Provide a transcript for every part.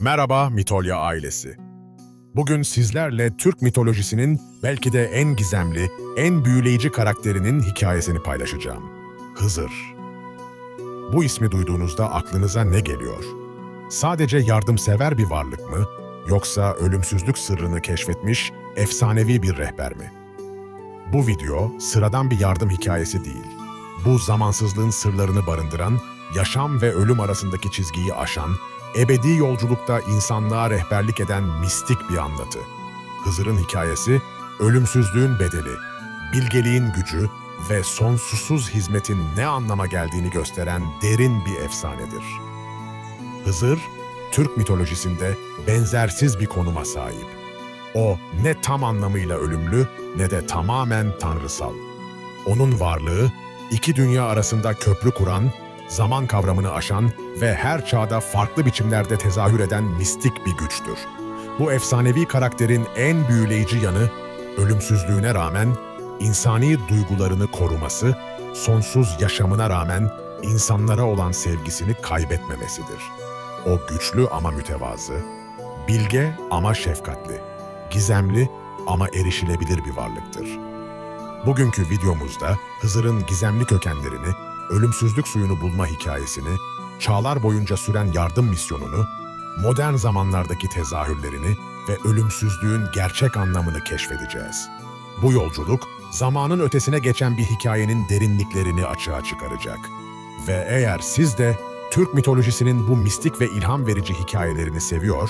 Merhaba Mitolya ailesi. Bugün sizlerle Türk mitolojisinin belki de en gizemli, en büyüleyici karakterinin hikayesini paylaşacağım. Hızır. Bu ismi duyduğunuzda aklınıza ne geliyor? Sadece yardımsever bir varlık mı? Yoksa ölümsüzlük sırrını keşfetmiş efsanevi bir rehber mi? Bu video sıradan bir yardım hikayesi değil. Bu zamansızlığın sırlarını barındıran, yaşam ve ölüm arasındaki çizgiyi aşan, ebedi yolculukta insanlığa rehberlik eden mistik bir anlatı. Hızır'ın hikayesi, ölümsüzlüğün bedeli, bilgeliğin gücü ve sonsuzsuz hizmetin ne anlama geldiğini gösteren derin bir efsanedir. Hızır, Türk mitolojisinde benzersiz bir konuma sahip. O ne tam anlamıyla ölümlü ne de tamamen tanrısal. Onun varlığı, iki dünya arasında köprü kuran, zaman kavramını aşan ve her çağda farklı biçimlerde tezahür eden mistik bir güçtür. Bu efsanevi karakterin en büyüleyici yanı, ölümsüzlüğüne rağmen insani duygularını koruması, sonsuz yaşamına rağmen insanlara olan sevgisini kaybetmemesidir. O güçlü ama mütevazı, bilge ama şefkatli, gizemli ama erişilebilir bir varlıktır. Bugünkü videomuzda Hızır'ın gizemli kökenlerini, ölümsüzlük suyunu bulma hikayesini, çağlar boyunca süren yardım misyonunu, modern zamanlardaki tezahürlerini ve ölümsüzlüğün gerçek anlamını keşfedeceğiz. Bu yolculuk, zamanın ötesine geçen bir hikayenin derinliklerini açığa çıkaracak. Ve eğer siz de Türk mitolojisinin bu mistik ve ilham verici hikayelerini seviyor,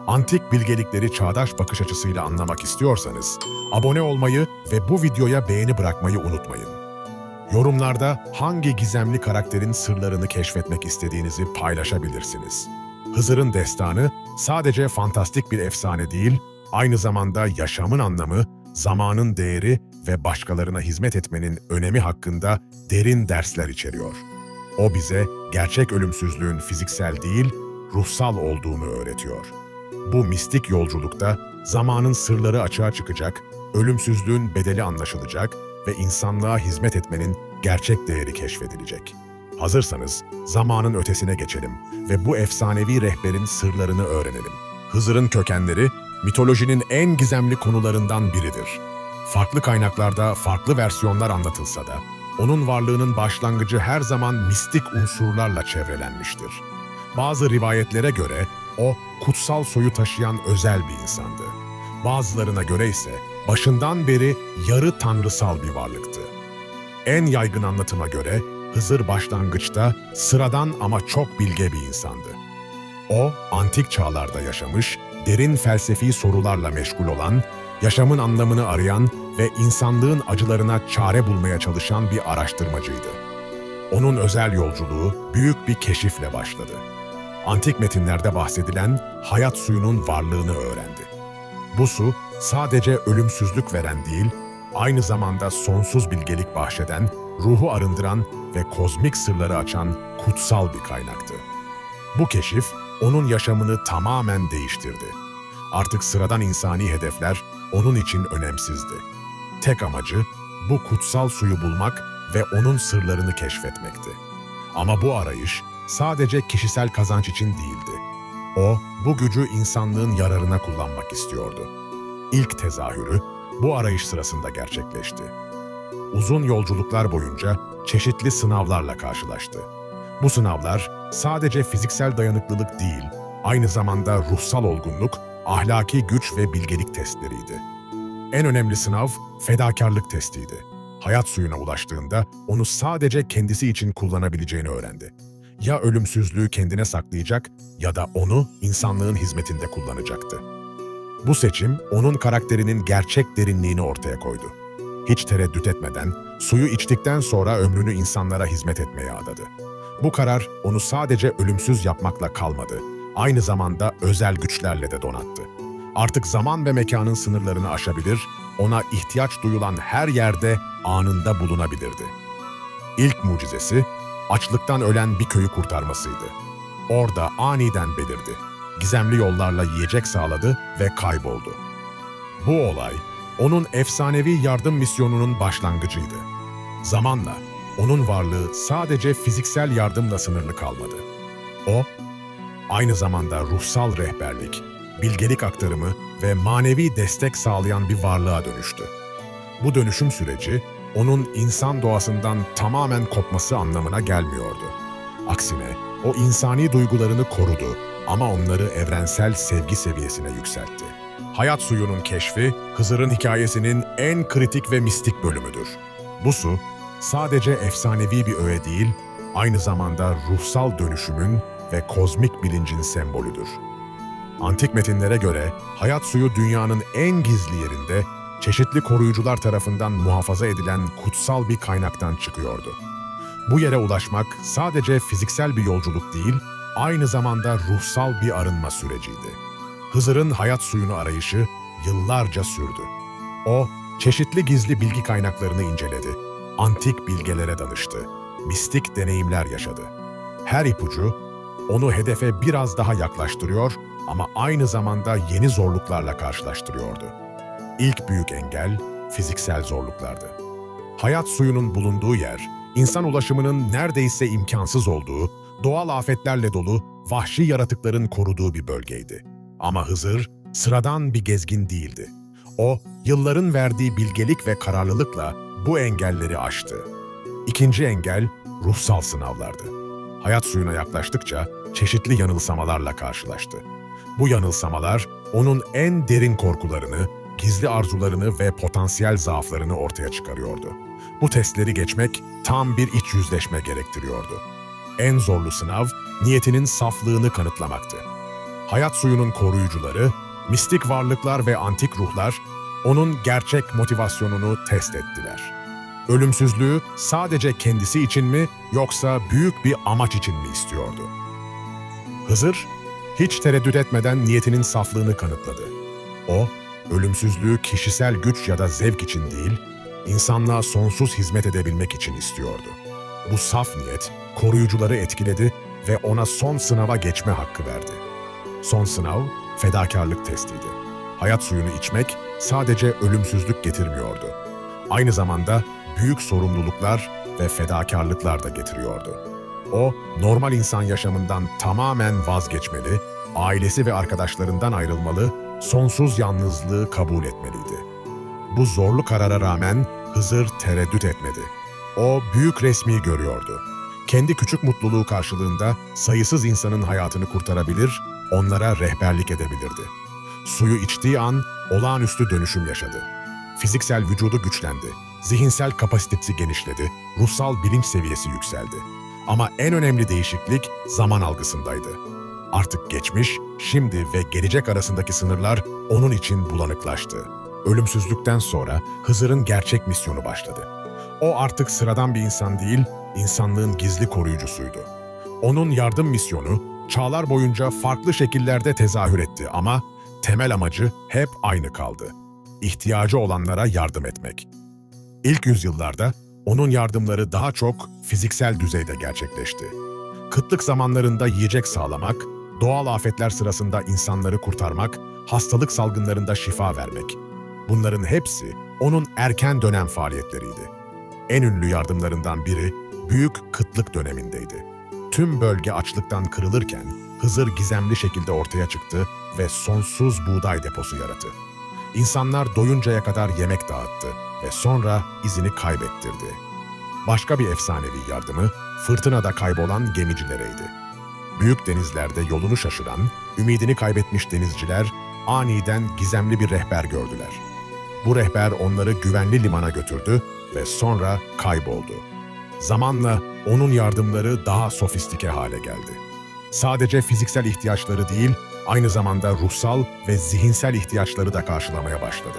antik bilgelikleri çağdaş bakış açısıyla anlamak istiyorsanız, abone olmayı ve bu videoya beğeni bırakmayı unutmayın. Yorumlarda hangi gizemli karakterin sırlarını keşfetmek istediğinizi paylaşabilirsiniz. Hızır'ın destanı sadece fantastik bir efsane değil, aynı zamanda yaşamın anlamı, zamanın değeri ve başkalarına hizmet etmenin önemi hakkında derin dersler içeriyor. O bize gerçek ölümsüzlüğün fiziksel değil, ruhsal olduğunu öğretiyor. Bu mistik yolculukta zamanın sırları açığa çıkacak, ölümsüzlüğün bedeli anlaşılacak ve insanlığa hizmet etmenin gerçek değeri keşfedilecek. Hazırsanız zamanın ötesine geçelim ve bu efsanevi rehberin sırlarını öğrenelim. Hızır'ın kökenleri mitolojinin en gizemli konularından biridir. Farklı kaynaklarda farklı versiyonlar anlatılsa da onun varlığının başlangıcı her zaman mistik unsurlarla çevrelenmiştir. Bazı rivayetlere göre o kutsal soyu taşıyan özel bir insandı. Bazılarına göre ise başından beri yarı tanrısal bir varlıktı. En yaygın anlatıma göre Hızır başlangıçta sıradan ama çok bilge bir insandı. O, antik çağlarda yaşamış, derin felsefi sorularla meşgul olan, yaşamın anlamını arayan ve insanlığın acılarına çare bulmaya çalışan bir araştırmacıydı. Onun özel yolculuğu büyük bir keşifle başladı. Antik metinlerde bahsedilen hayat suyunun varlığını öğrendi. Bu su sadece ölümsüzlük veren değil, aynı zamanda sonsuz bilgelik bahşeden, ruhu arındıran ve kozmik sırları açan kutsal bir kaynaktı. Bu keşif onun yaşamını tamamen değiştirdi. Artık sıradan insani hedefler onun için önemsizdi. Tek amacı bu kutsal suyu bulmak ve onun sırlarını keşfetmekti. Ama bu arayış sadece kişisel kazanç için değildi. O, bu gücü insanlığın yararına kullanmak istiyordu. İlk tezahürü bu arayış sırasında gerçekleşti. Uzun yolculuklar boyunca çeşitli sınavlarla karşılaştı. Bu sınavlar sadece fiziksel dayanıklılık değil, aynı zamanda ruhsal olgunluk, ahlaki güç ve bilgelik testleriydi. En önemli sınav fedakarlık testiydi. Hayat suyuna ulaştığında onu sadece kendisi için kullanabileceğini öğrendi. Ya ölümsüzlüğü kendine saklayacak ya da onu insanlığın hizmetinde kullanacaktı. Bu seçim onun karakterinin gerçek derinliğini ortaya koydu. Hiç tereddüt etmeden suyu içtikten sonra ömrünü insanlara hizmet etmeye adadı. Bu karar onu sadece ölümsüz yapmakla kalmadı, aynı zamanda özel güçlerle de donattı. Artık zaman ve mekanın sınırlarını aşabilir, ona ihtiyaç duyulan her yerde anında bulunabilirdi. İlk mucizesi, açlıktan ölen bir köyü kurtarmasıydı. Orada aniden belirdi. Gizemli yollarla yiyecek sağladı ve kayboldu. Bu olay, onun efsanevi yardım misyonunun başlangıcıydı. Zamanla, onun varlığı sadece fiziksel yardımla sınırlı kalmadı. O, aynı zamanda ruhsal rehberlik, bilgelik aktarımı ve manevi destek sağlayan bir varlığa dönüştü. Bu dönüşüm süreci, onun insan doğasından tamamen kopması anlamına gelmiyordu. Aksine, o insani duygularını korudu ama onları evrensel sevgi seviyesine yükseltti. Hayat suyunun keşfi, Hızır'ın hikayesinin en kritik ve mistik bölümüdür. Bu su, sadece efsanevi bir öğe değil, aynı zamanda ruhsal dönüşümün ve kozmik bilincin sembolüdür. Antik metinlere göre hayat suyu dünyanın en gizli yerinde, çeşitli koruyucular tarafından muhafaza edilen kutsal bir kaynaktan çıkıyordu. Bu yere ulaşmak sadece fiziksel bir yolculuk değil, aynı zamanda ruhsal bir arınma süreciydi. Hızır'ın hayat suyunu arayışı yıllarca sürdü. O, çeşitli gizli bilgi kaynaklarını inceledi, antik bilgelere danıştı, mistik deneyimler yaşadı. Her ipucu, onu hedefe biraz daha yaklaştırıyor ama aynı zamanda yeni zorluklarla karşılaştırıyordu. İlk büyük engel, fiziksel zorluklardı. Hayat suyunun bulunduğu yer, insan ulaşımının neredeyse imkansız olduğu, doğal afetlerle dolu, vahşi yaratıkların koruduğu bir bölgeydi. Ama Hızır, sıradan bir gezgin değildi. O, yılların verdiği bilgelik ve kararlılıkla bu engelleri aştı. İkinci engel, ruhsal sınavlardı. Hayat suyuna yaklaştıkça çeşitli yanılsamalarla karşılaştı. Bu yanılsamalar, onun en derin korkularını, gizli arzularını ve potansiyel zaaflarını ortaya çıkarıyordu. Bu testleri geçmek tam bir iç yüzleşme gerektiriyordu. En zorlu sınav, niyetinin saflığını kanıtlamaktı. Hayat suyunun koruyucuları, mistik varlıklar ve antik ruhlar, onun gerçek motivasyonunu test ettiler. Ölümsüzlüğü sadece kendisi için mi yoksa büyük bir amaç için mi istiyordu? Hızır, hiç tereddüt etmeden niyetinin saflığını kanıtladı. O, ölümsüzlüğü kişisel güç ya da zevk için değil, insanlığa sonsuz hizmet edebilmek için istiyordu. Bu saf niyet, koruyucuları etkiledi ve ona son sınava geçme hakkı verdi. Son sınav, fedakarlık testiydi. Hayat suyunu içmek sadece ölümsüzlük getirmiyordu. Aynı zamanda büyük sorumluluklar ve fedakarlıklar da getiriyordu. O, normal insan yaşamından tamamen vazgeçmeli, ailesi ve arkadaşlarından ayrılmalı, sonsuz yalnızlığı kabul etmeliydi. Bu zorlu karara rağmen Hızır tereddüt etmedi. O, büyük resmi görüyordu. Kendi küçük mutluluğu karşılığında sayısız insanın hayatını kurtarabilir, onlara rehberlik edebilirdi. Suyu içtiği an olağanüstü dönüşüm yaşadı. Fiziksel vücudu güçlendi, zihinsel kapasitesi genişledi, ruhsal bilinç seviyesi yükseldi. Ama en önemli değişiklik zaman algısındaydı. Artık geçmiş, şimdi ve gelecek arasındaki sınırlar onun için bulanıklaştı. Ölümsüzlükten sonra Hızır'ın gerçek misyonu başladı. O artık sıradan bir insan değil, insanlığın gizli koruyucusuydu. Onun yardım misyonu çağlar boyunca farklı şekillerde tezahür etti ama temel amacı hep aynı kaldı. İhtiyacı olanlara yardım etmek. İlk yüzyıllarda onun yardımları daha çok fiziksel düzeyde gerçekleşti. Kıtlık zamanlarında yiyecek sağlamak, doğal afetler sırasında insanları kurtarmak, hastalık salgınlarında şifa vermek. Bunların hepsi onun erken dönem faaliyetleriydi. En ünlü yardımlarından biri büyük kıtlık dönemindeydi. Tüm bölge açlıktan kırılırken Hızır gizemli şekilde ortaya çıktı ve sonsuz buğday deposu yarattı. İnsanlar doyuncaya kadar yemek dağıttı ve sonra izini kaybettirdi. Başka bir efsanevi yardımı fırtınada kaybolan gemicilereydi. Büyük denizlerde yolunu şaşıran, ümidini kaybetmiş denizciler aniden gizemli bir rehber gördüler. Bu rehber onları güvenli limana götürdü ve sonra kayboldu. Zamanla onun yardımları daha sofistike hale geldi. Sadece fiziksel ihtiyaçları değil, aynı zamanda ruhsal ve zihinsel ihtiyaçları da karşılamaya başladı.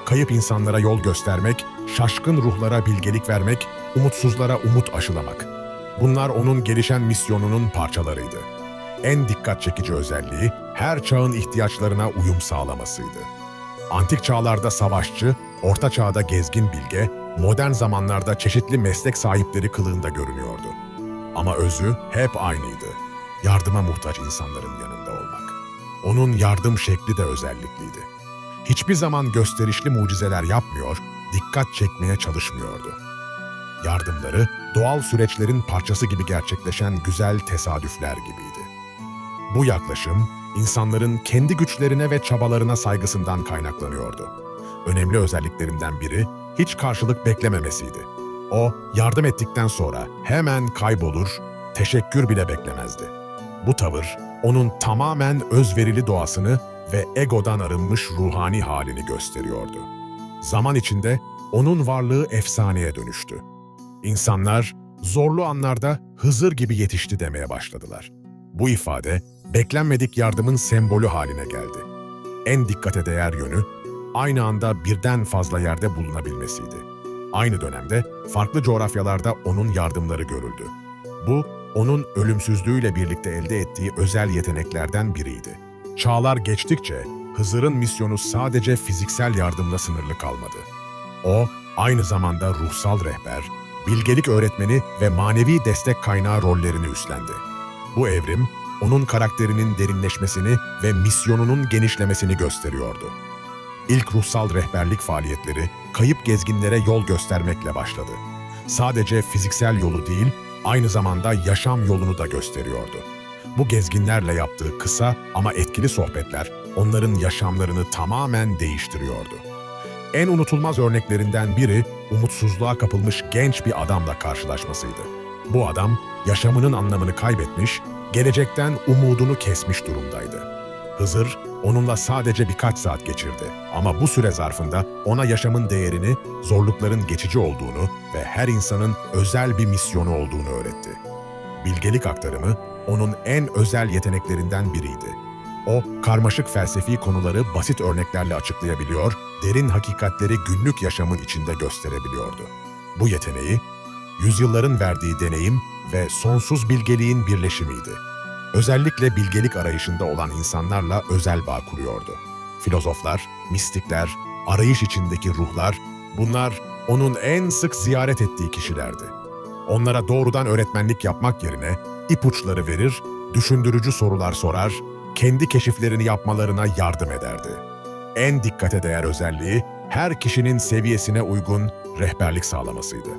Kayıp insanlara yol göstermek, şaşkın ruhlara bilgelik vermek, umutsuzlara umut aşılamak. Bunlar onun gelişen misyonunun parçalarıydı. En dikkat çekici özelliği her çağın ihtiyaçlarına uyum sağlamasıydı. Antik çağlarda savaşçı, orta çağda gezgin bilge, modern zamanlarda çeşitli meslek sahipleri kılığında görünüyordu. Ama özü hep aynıydı. Yardıma muhtaç insanların yanında olmak. Onun yardım şekli de özellikliydi. Hiçbir zaman gösterişli mucizeler yapmıyor, dikkat çekmeye çalışmıyordu. Yardımları doğal süreçlerin parçası gibi gerçekleşen güzel tesadüfler gibiydi. Bu yaklaşım, insanların kendi güçlerine ve çabalarına saygısından kaynaklanıyordu. Önemli özelliklerinden biri, hiç karşılık beklememesiydi. O, yardım ettikten sonra hemen kaybolur, teşekkür bile beklemezdi. Bu tavır, onun tamamen özverili doğasını ve egodan arınmış ruhani halini gösteriyordu. Zaman içinde onun varlığı efsaneye dönüştü. İnsanlar, zorlu anlarda Hızır gibi yetişti demeye başladılar. Bu ifade, beklenmedik yardımın sembolü haline geldi. En dikkate değer yönü, aynı anda birden fazla yerde bulunabilmesiydi. Aynı dönemde farklı coğrafyalarda onun yardımları görüldü. Bu, onun ölümsüzlüğüyle birlikte elde ettiği özel yeteneklerden biriydi. Çağlar geçtikçe Hızır'ın misyonu sadece fiziksel yardımla sınırlı kalmadı. O, aynı zamanda ruhsal rehber, bilgelik öğretmeni ve manevi destek kaynağı rollerini üstlendi. Bu evrim, onun karakterinin derinleşmesini ve misyonunun genişlemesini gösteriyordu. İlk ruhsal rehberlik faaliyetleri, kayıp gezginlere yol göstermekle başladı. Sadece fiziksel yolu değil, aynı zamanda yaşam yolunu da gösteriyordu. Bu gezginlerle yaptığı kısa ama etkili sohbetler, onların yaşamlarını tamamen değiştiriyordu. En unutulmaz örneklerinden biri, umutsuzluğa kapılmış genç bir adamla karşılaşmasıydı. Bu adam, yaşamının anlamını kaybetmiş, gelecekten umudunu kesmiş durumdaydı. Hızır, onunla sadece birkaç saat geçirdi ama bu süre zarfında ona yaşamın değerini, zorlukların geçici olduğunu ve her insanın özel bir misyonu olduğunu öğretti. Bilgelik aktarımı, onun en özel yeteneklerinden biriydi. O, karmaşık felsefi konuları basit örneklerle açıklayabiliyor, derin hakikatleri günlük yaşamın içinde gösterebiliyordu. Bu yeteneği, yüzyılların verdiği deneyim ve sonsuz bilgeliğin birleşimiydi. Özellikle bilgelik arayışında olan insanlarla özel bağ kuruyordu. Filozoflar, mistikler, arayış içindeki ruhlar, bunlar onun en sık ziyaret ettiği kişilerdi. Onlara doğrudan öğretmenlik yapmak yerine ipuçları verir, düşündürücü sorular sorar, kendi keşiflerini yapmalarına yardım ederdi. En dikkate değer özelliği, her kişinin seviyesine uygun rehberlik sağlamasıydı.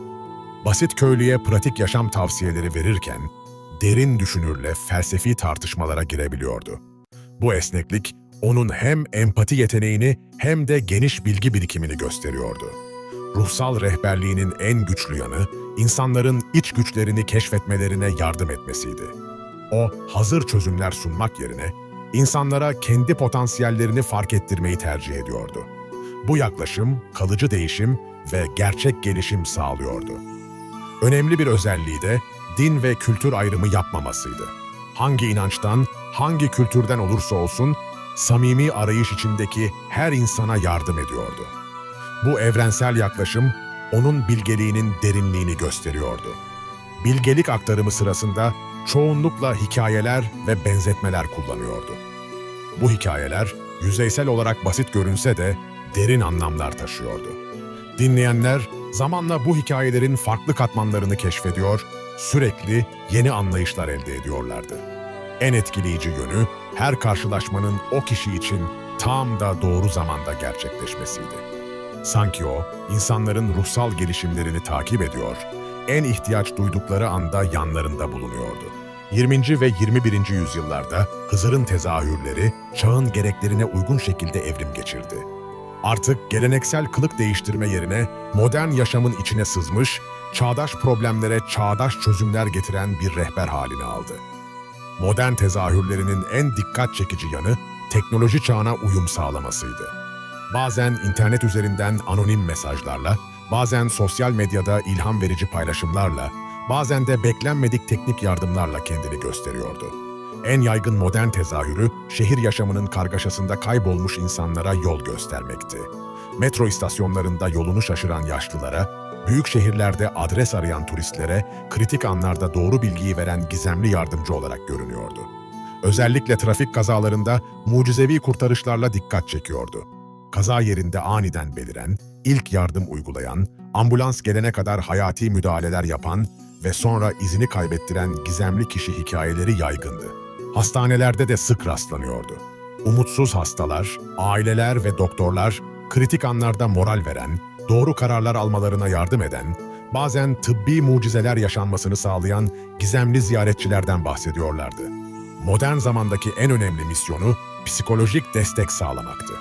Basit köylüye pratik yaşam tavsiyeleri verirken, derin düşünürle felsefi tartışmalara girebiliyordu. Bu esneklik, onun hem empati yeteneğini hem de geniş bilgi birikimini gösteriyordu. Ruhsal rehberliğinin en güçlü yanı, insanların iç güçlerini keşfetmelerine yardım etmesiydi. O, hazır çözümler sunmak yerine, insanlara kendi potansiyellerini fark ettirmeyi tercih ediyordu. Bu yaklaşım, kalıcı değişim ve gerçek gelişim sağlıyordu. Önemli bir özelliği de, din ve kültür ayrımı yapmamasıydı. Hangi inançtan, hangi kültürden olursa olsun, samimi arayış içindeki her insana yardım ediyordu. Bu evrensel yaklaşım, onun bilgeliğinin derinliğini gösteriyordu. Bilgelik aktarımı sırasında çoğunlukla hikayeler ve benzetmeler kullanıyordu. Bu hikayeler, yüzeysel olarak basit görünse de derin anlamlar taşıyordu. Dinleyenler, zamanla bu hikayelerin farklı katmanlarını keşfediyor, sürekli yeni anlayışlar elde ediyorlardı. En etkileyici yönü, her karşılaşmanın o kişi için tam da doğru zamanda gerçekleşmesiydi. Sanki o, insanların ruhsal gelişimlerini takip ediyor, en ihtiyaç duydukları anda yanlarında bulunuyordu. 20. ve 21. yüzyıllarda Hızır'ın tezahürleri, çağın gereklerine uygun şekilde evrim geçirdi. Artık geleneksel kılık değiştirme yerine modern yaşamın içine sızmış, çağdaş problemlere çağdaş çözümler getiren bir rehber halini aldı. Modern tezahürlerinin en dikkat çekici yanı, teknoloji çağına uyum sağlamasıydı. Bazen internet üzerinden anonim mesajlarla, bazen sosyal medyada ilham verici paylaşımlarla, bazen de beklenmedik teknik yardımlarla kendini gösteriyordu. En yaygın modern tezahürü, şehir yaşamının kargaşasında kaybolmuş insanlara yol göstermekti. Metro istasyonlarında yolunu şaşıran yaşlılara, büyük şehirlerde adres arayan turistlere, kritik anlarda doğru bilgiyi veren gizemli yardımcı olarak görünüyordu. Özellikle trafik kazalarında mucizevi kurtarışlarla dikkat çekiyordu. Kaza yerinde aniden beliren, ilk yardım uygulayan, ambulans gelene kadar hayati müdahaleler yapan ve sonra izini kaybettiren gizemli kişi hikayeleri yaygındı. Hastanelerde de sık rastlanıyordu. Umutsuz hastalar, aileler ve doktorlar kritik anlarda moral veren, doğru kararlar almalarına yardım eden, bazen tıbbi mucizeler yaşanmasını sağlayan gizemli ziyaretçilerden bahsediyorlardı. modern zamandaki en önemli misyonu psikolojik destek sağlamaktı.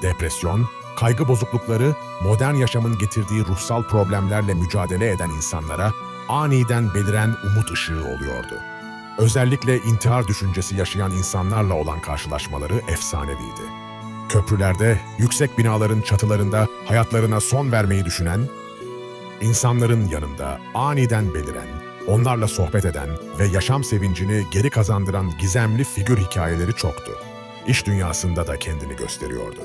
Depresyon, kaygı bozuklukları, modern yaşamın getirdiği ruhsal problemlerle mücadele eden insanlara aniden beliren umut ışığı oluyordu. Özellikle intihar düşüncesi yaşayan insanlarla olan karşılaşmaları efsaneviydi. Köprülerde, yüksek binaların çatılarında hayatlarına son vermeyi düşünen, insanların yanında aniden beliren, onlarla sohbet eden ve yaşam sevincini geri kazandıran gizemli figür hikayeleri çoktu. İş dünyasında da kendini gösteriyordu.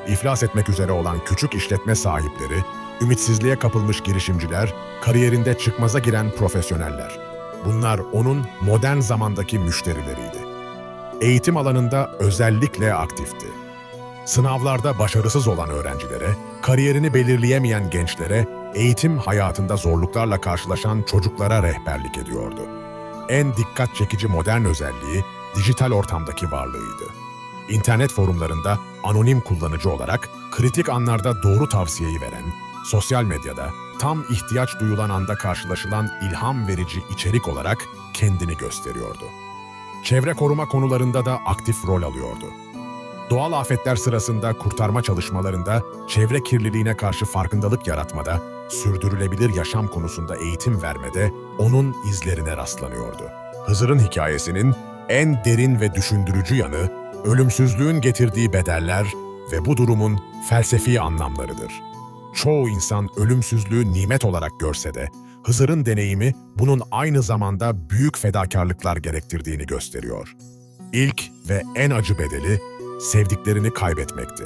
İflas etmek üzere olan küçük işletme sahipleri, ümitsizliğe kapılmış girişimciler, kariyerinde çıkmaza giren profesyoneller. Bunlar onun modern zamandaki müşterileriydi. Eğitim alanında özellikle aktifti. Sınavlarda başarısız olan öğrencilere, kariyerini belirleyemeyen gençlere, eğitim hayatında zorluklarla karşılaşan çocuklara rehberlik ediyordu. En dikkat çekici modern özelliği dijital ortamdaki varlığıydı. İnternet forumlarında anonim kullanıcı olarak kritik anlarda doğru tavsiyeyi veren, sosyal medyada tam ihtiyaç duyulan anda karşılaşılan ilham verici içerik olarak kendini gösteriyordu. Çevre koruma konularında da aktif rol alıyordu. Doğal afetler sırasında kurtarma çalışmalarında, çevre kirliliğine karşı farkındalık yaratmada, sürdürülebilir yaşam konusunda eğitim vermede onun izlerine rastlanıyordu. Hızır'ın hikayesinin en derin ve düşündürücü yanı, ölümsüzlüğün getirdiği bedeller ve bu durumun felsefi anlamlarıdır. Çoğu insan ölümsüzlüğü nimet olarak görse de, Hızır'ın deneyimi bunun aynı zamanda büyük fedakarlıklar gerektirdiğini gösteriyor. İlk ve en acı bedeli, sevdiklerini kaybetmekti.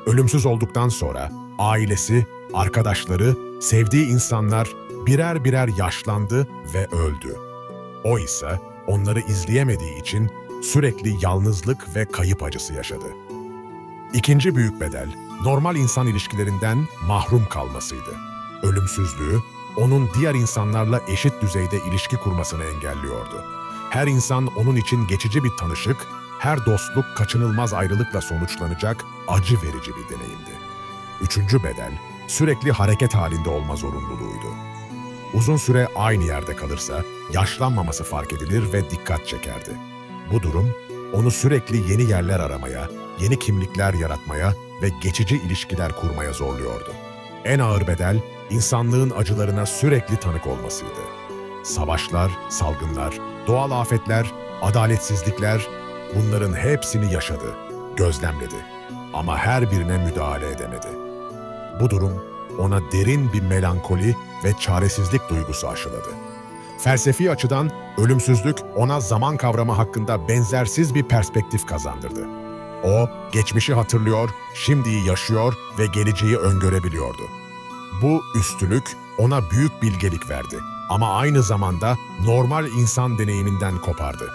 Ölümsüz olduktan sonra ailesi, arkadaşları, sevdiği insanlar birer birer yaşlandı ve öldü. O ise onları izleyemediği için sürekli yalnızlık ve kayıp acısı yaşadı. İkinci büyük bedel, normal insan ilişkilerinden mahrum kalmasıydı. Ölümsüzlüğü, onun diğer insanlarla eşit düzeyde ilişki kurmasını engelliyordu. Her insan onun için geçici bir tanışık, her dostluk kaçınılmaz ayrılıkla sonuçlanacak acı verici bir deneyimdi. Üçüncü bedel, sürekli hareket halinde olma zorunluluğuydu. Uzun süre aynı yerde kalırsa yaşlanmaması fark edilir ve dikkat çekerdi. Bu durum, onu sürekli yeni yerler aramaya, yeni kimlikler yaratmaya ve geçici ilişkiler kurmaya zorluyordu. En ağır bedel, insanlığın acılarına sürekli tanık olmasıydı. Savaşlar, salgınlar, doğal afetler, adaletsizlikler, bunların hepsini yaşadı, gözlemledi ama her birine müdahale edemedi. Bu durum ona derin bir melankoli ve çaresizlik duygusu aşıladı. Felsefi açıdan ölümsüzlük ona zaman kavramı hakkında benzersiz bir perspektif kazandırdı. O, geçmişi hatırlıyor, şimdiyi yaşıyor ve geleceği öngörebiliyordu. Bu üstünlük ona büyük bilgelik verdi ama aynı zamanda normal insan deneyiminden kopardı.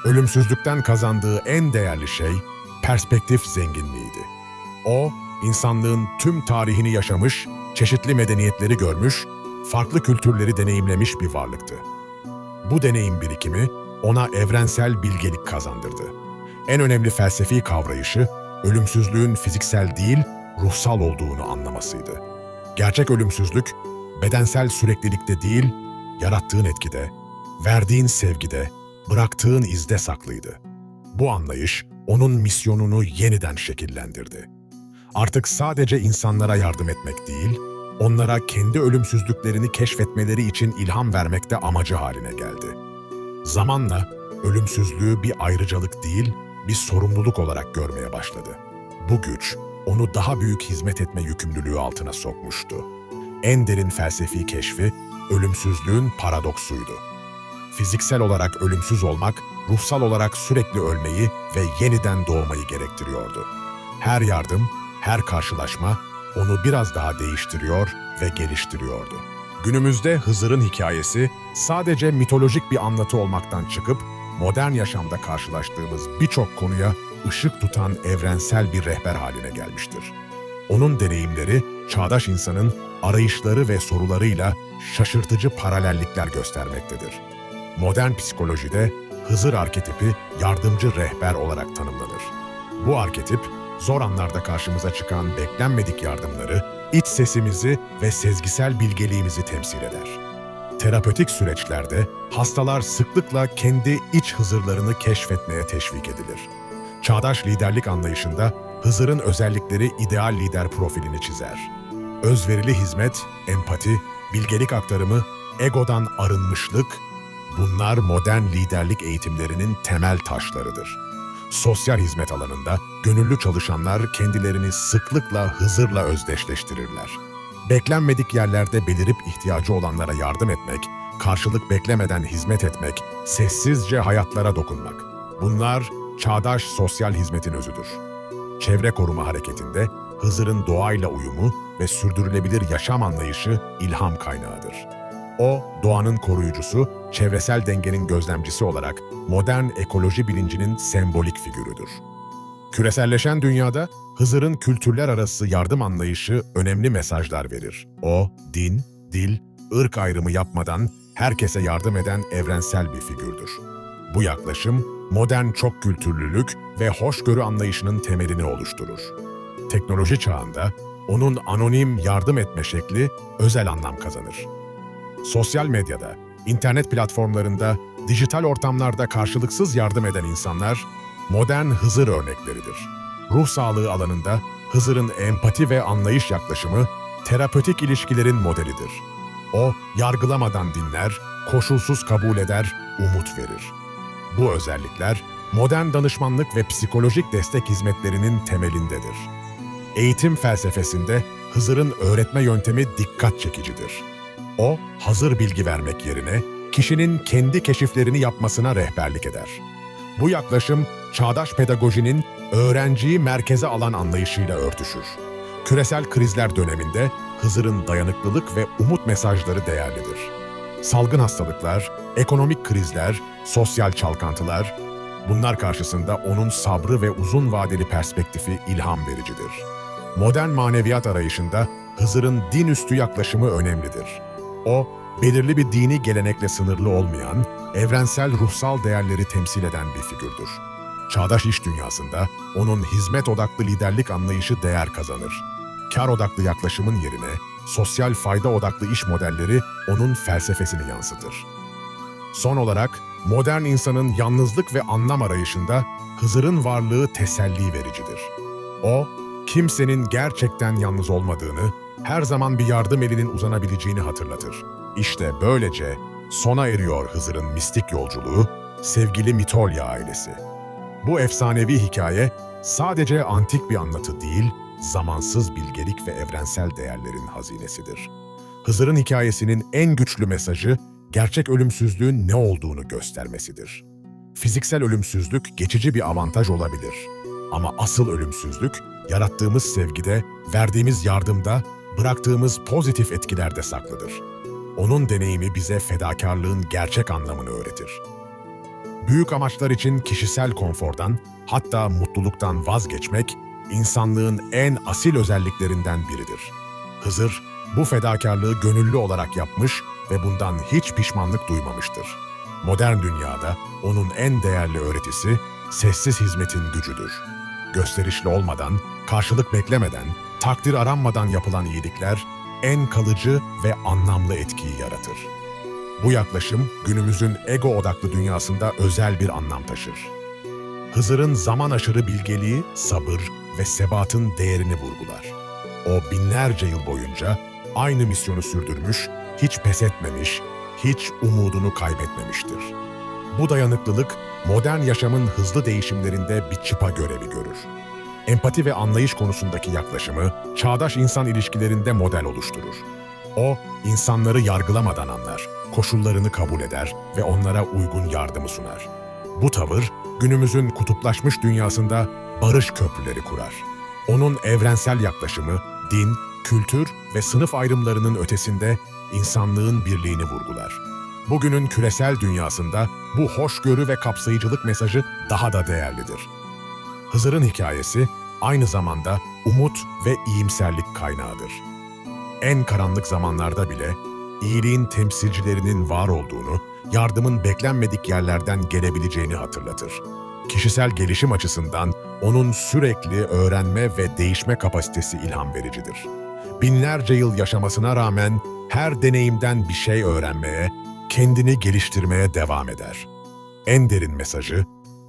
Ölümsüzlükten kazandığı en değerli şey perspektif zenginliğiydi. O, insanlığın tüm tarihini yaşamış, çeşitli medeniyetleri görmüş, farklı kültürleri deneyimlemiş bir varlıktı. Bu deneyim birikimi ona evrensel bilgelik kazandırdı. En önemli felsefi kavrayışı, ölümsüzlüğün fiziksel değil, ruhsal olduğunu anlamasıydı. Gerçek ölümsüzlük, bedensel süreklilikte değil, yarattığın etkide, verdiğin sevgide, bıraktığın izde saklıydı. Bu anlayış, onun misyonunu yeniden şekillendirdi. Artık sadece insanlara yardım etmek değil, onlara kendi ölümsüzlüklerini keşfetmeleri için ilham vermek de amacı haline geldi. Zamanla ölümsüzlüğü bir ayrıcalık değil, bir sorumluluk olarak görmeye başladı. Bu güç, onu daha büyük hizmet etme yükümlülüğü altına sokmuştu. En derin felsefi keşfi, ölümsüzlüğün paradoksuydu. Fiziksel olarak ölümsüz olmak, ruhsal olarak sürekli ölmeyi ve yeniden doğmayı gerektiriyordu. Her yardım, her karşılaşma onu biraz daha değiştiriyor ve geliştiriyordu. Günümüzde Hızır'ın hikayesi sadece mitolojik bir anlatı olmaktan çıkıp modern yaşamda karşılaştığımız birçok konuya ışık tutan evrensel bir rehber haline gelmiştir. Onun deneyimleri, çağdaş insanın arayışları ve sorularıyla şaşırtıcı paralellikler göstermektedir. Modern psikolojide Hızır arketipi yardımcı rehber olarak tanımlanır. Bu arketip, zor anlarda karşımıza çıkan beklenmedik yardımları, iç sesimizi ve sezgisel bilgeliğimizi temsil eder. Terapötik süreçlerde hastalar sıklıkla kendi iç Hızırlarını keşfetmeye teşvik edilir. Çağdaş liderlik anlayışında Hızır'ın özellikleri ideal lider profilini çizer. Özverili hizmet, empati, bilgelik aktarımı, egodan arınmışlık, bunlar modern liderlik eğitimlerinin temel taşlarıdır. Sosyal hizmet alanında gönüllü çalışanlar kendilerini sıklıkla Hızır'la özdeşleştirirler. Beklenmedik yerlerde belirip ihtiyacı olanlara yardım etmek, karşılık beklemeden hizmet etmek, sessizce hayatlara dokunmak. Bunlar çağdaş sosyal hizmetin özüdür. Çevre koruma hareketinde Hızır'ın doğayla uyumu ve sürdürülebilir yaşam anlayışı ilham kaynağıdır. O, doğanın koruyucusu, çevresel dengenin gözlemcisi olarak modern ekoloji bilincinin sembolik figürüdür. Küreselleşen dünyada Hızır'ın kültürler arası yardım anlayışı önemli mesajlar verir. O, din, dil, ırk ayrımı yapmadan herkese yardım eden evrensel bir figürdür. Bu yaklaşım, modern çokkültürlülük ve hoşgörü anlayışının temelini oluşturur. Teknoloji çağında onun anonim yardım etme şekli özel anlam kazanır. Sosyal medyada, internet platformlarında, dijital ortamlarda karşılıksız yardım eden insanlar modern Hızır örnekleridir. Ruh sağlığı alanında Hızır'ın empati ve anlayış yaklaşımı terapötik ilişkilerin modelidir. O, yargılamadan dinler, koşulsuz kabul eder, umut verir. Bu özellikler modern danışmanlık ve psikolojik destek hizmetlerinin temelindedir. Eğitim felsefesinde Hızır'ın öğretme yöntemi dikkat çekicidir. O, hazır bilgi vermek yerine kişinin kendi keşiflerini yapmasına rehberlik eder. Bu yaklaşım, çağdaş pedagojinin öğrenciyi merkeze alan anlayışıyla örtüşür. Küresel krizler döneminde Hızır'ın dayanıklılık ve umut mesajları değerlidir. Salgın hastalıklar, ekonomik krizler, sosyal çalkantılar, bunlar karşısında onun sabrı ve uzun vadeli perspektifi ilham vericidir. Modern maneviyat arayışında Hızır'ın din üstü yaklaşımı önemlidir. O, belirli bir dini gelenekle sınırlı olmayan, evrensel ruhsal değerleri temsil eden bir figürdür. Çağdaş iş dünyasında onun hizmet odaklı liderlik anlayışı değer kazanır. Kar odaklı yaklaşımın yerine sosyal fayda odaklı iş modelleri onun felsefesini yansıtır. Son olarak, modern insanın yalnızlık ve anlam arayışında Hızır'ın varlığı teselli vericidir. O, kimsenin gerçekten yalnız olmadığını, her zaman bir yardım elinin uzanabileceğini hatırlatır. İşte böylece sona eriyor Hızır'ın mistik yolculuğu, sevgili Mitolya ailesi. Bu efsanevi hikaye sadece antik bir anlatı değil, zamansız bilgelik ve evrensel değerlerin hazinesidir. Hızır'ın hikayesinin en güçlü mesajı, gerçek ölümsüzlüğün ne olduğunu göstermesidir. Fiziksel ölümsüzlük geçici bir avantaj olabilir. Ama asıl ölümsüzlük, yarattığımız sevgide, verdiğimiz yardımda, bıraktığımız pozitif etkilerde saklıdır. Onun deneyimi bize fedakarlığın gerçek anlamını öğretir. Büyük amaçlar için kişisel konfordan, hatta mutluluktan vazgeçmek, insanlığın en asil özelliklerinden biridir. Hızır, bu fedakarlığı gönüllü olarak yapmış ve bundan hiç pişmanlık duymamıştır. Modern dünyada onun en değerli öğretisi, sessiz hizmetin gücüdür. Gösterişli olmadan, karşılık beklemeden, takdir aranmadan yapılan iyilikler, en kalıcı ve anlamlı etkiyi yaratır. Bu yaklaşım, günümüzün ego odaklı dünyasında özel bir anlam taşır. Hızır'ın zaman aşırı bilgeliği, sabır ve sebatın değerini vurgular. O binlerce yıl boyunca aynı misyonu sürdürmüş, hiç pes etmemiş, hiç umudunu kaybetmemiştir. Bu dayanıklılık, modern yaşamın hızlı değişimlerinde bir çıpa görevi görür. Empati ve anlayış konusundaki yaklaşımı, çağdaş insan ilişkilerinde model oluşturur. O, insanları yargılamadan anlar, koşullarını kabul eder ve onlara uygun yardımı sunar. Bu tavır, günümüzün kutuplaşmış dünyasında barış köprüleri kurar. Onun evrensel yaklaşımı, din, kültür ve sınıf ayrımlarının ötesinde insanlığın birliğini vurgular. Bugünün küresel dünyasında bu hoşgörü ve kapsayıcılık mesajı daha da değerlidir. Hızır'ın hikayesi aynı zamanda umut ve iyimserlik kaynağıdır. En karanlık zamanlarda bile iyiliğin temsilcilerinin var olduğunu, yardımın beklenmedik yerlerden gelebileceğini hatırlatır. Kişisel gelişim açısından onun sürekli öğrenme ve değişme kapasitesi ilham vericidir. Binlerce yıl yaşamasına rağmen her deneyimden bir şey öğrenmeye, kendini geliştirmeye devam eder. En derin mesajı,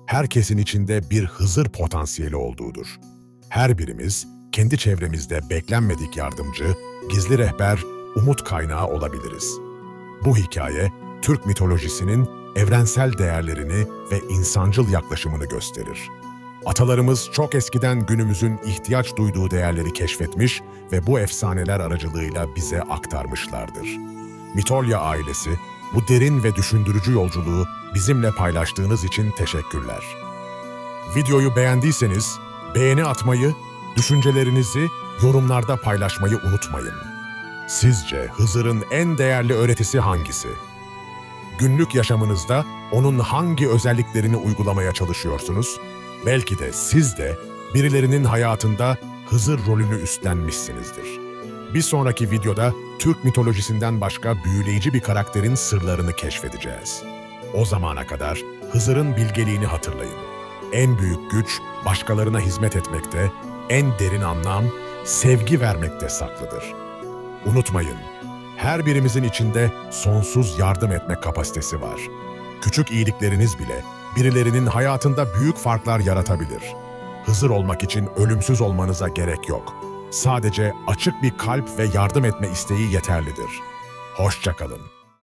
herkesin içinde bir Hızır potansiyeli olduğudur. Her birimiz, kendi çevremizde beklenmedik yardımcı, gizli rehber, umut kaynağı olabiliriz. Bu hikaye, Türk mitolojisinin evrensel değerlerini ve insancıl yaklaşımını gösterir. Atalarımız çok eskiden günümüzün ihtiyaç duyduğu değerleri keşfetmiş ve bu efsaneler aracılığıyla bize aktarmışlardır. Mitolya ailesi, bu derin ve düşündürücü yolculuğu bizimle paylaştığınız için teşekkürler. Videoyu beğendiyseniz beğeni atmayı, düşüncelerinizi yorumlarda paylaşmayı unutmayın. Sizce Hızır'ın en değerli öğretisi hangisi? Günlük yaşamınızda onun hangi özelliklerini uygulamaya çalışıyorsunuz? Belki de siz de birilerinin hayatında Hızır rolünü üstlenmişsinizdir. Bir sonraki videoda Türk mitolojisinden başka büyüleyici bir karakterin sırlarını keşfedeceğiz. O zamana kadar Hızır'ın bilgeliğini hatırlayın. En büyük güç başkalarına hizmet etmekte, en derin anlam sevgi vermekte saklıdır. Unutmayın, her birimizin içinde sonsuz yardım etme kapasitesi var. Küçük iyilikleriniz bile birilerinin hayatında büyük farklar yaratabilir. Hızır olmak için ölümsüz olmanıza gerek yok. Sadece açık bir kalp ve yardım etme isteği yeterlidir. Hoşça kalın.